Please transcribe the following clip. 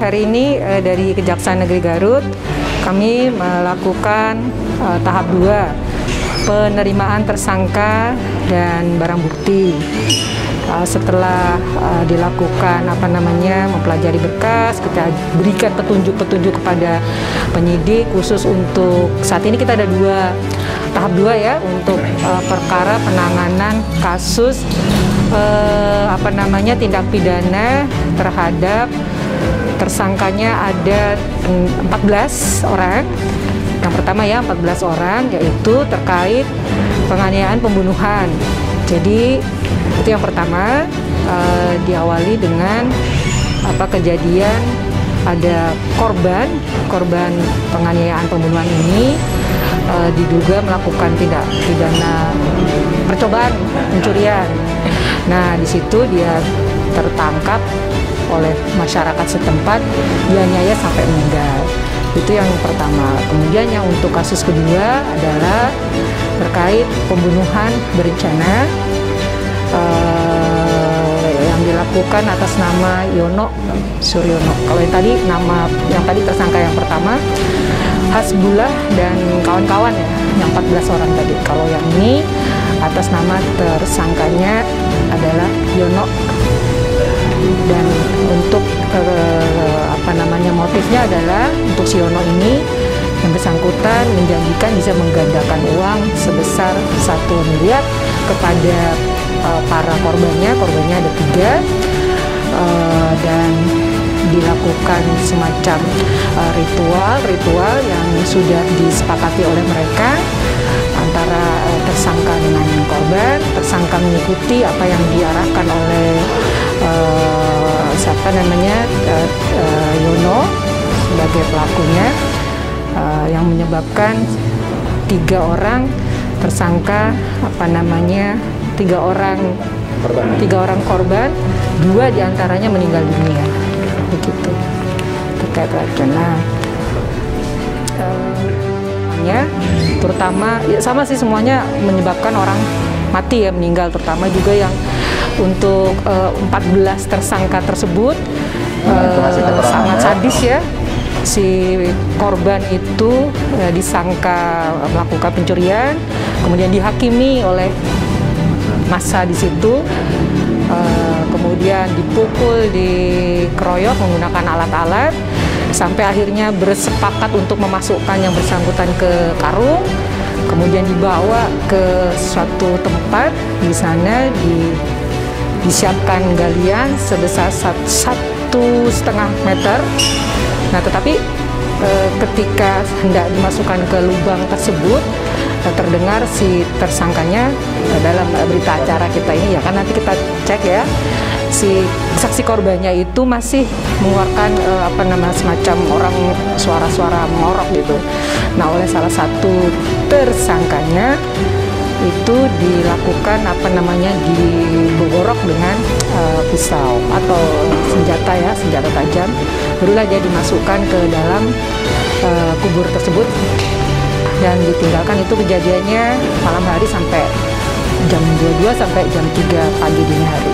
Hari ini dari Kejaksaan Negeri Garut kami melakukan tahap 2 penerimaan tersangka dan barang bukti. Setelah dilakukan mempelajari berkas, kita berikan petunjuk-petunjuk kepada penyidik khusus untuk saat ini kita ada tahap 2 ya untuk perkara penanganan kasus tindak pidana terhadap tersangkanya ada 14 orang. Yang pertama ya 14 orang yaitu terkait penganiayaan pembunuhan. Jadi itu yang pertama, diawali dengan kejadian ada korban penganiayaan pembunuhan ini diduga melakukan tindak pidana percobaan pencurian. Nah, di situ dia tertangkap oleh masyarakat setempat, dianiaya sampai meninggal. Itu yang pertama. Kemudian yang untuk kasus kedua adalah terkait pembunuhan berencana yang dilakukan atas nama Yono Suryono. Kalau yang tadi tersangka yang pertama Hasbullah dan kawan-kawan ya, yang 14 orang tadi. Kalau yang ini atas nama tersangkanya adalah Yono. Dan untuk motifnya adalah untuk si Yono ini yang bersangkutan menjanjikan bisa menggandakan uang sebesar 1 miliar kepada para korbannya ada 3 dan dilakukan semacam ritual yang sudah disepakati oleh mereka antara tersangka dengan korban. Tersangka mengikuti apa yang diarahkan oleh Yono sebagai pelakunya, yang menyebabkan 3 orang tersangka 3 orang korban, 2 diantaranya meninggal dunia, begitu terkait racun. Terutama ya sama sih, semuanya menyebabkan orang mati ya, meninggal, terutama juga yang untuk 14 tersangka tersebut sangat sadis ya. Si korban itu disangka melakukan pencurian, kemudian dihakimi oleh massa di situ, kemudian dipukul, dikeroyok menggunakan alat-alat, sampai akhirnya bersepakat untuk memasukkan yang bersangkutan ke karung, kemudian dibawa ke suatu tempat. Di sana disiapkan galian sebesar 1,5 meter. Nah, tetapi ketika hendak dimasukkan ke lubang tersebut, terdengar si tersangkanya dalam berita acara kita ini ya, kan nanti kita cek ya, si saksi korbannya itu masih mengeluarkan semacam orang suara-suara mengorok gitu. Nah, oleh salah satu tersangkanya itu dilakukan dibogorok dengan pisau atau senjata tajam. Barulah dia dimasukkan ke dalam kubur tersebut dan ditinggalkan. Itu kejadiannya malam hari sampai jam 22 sampai jam 3 pagi dini hari.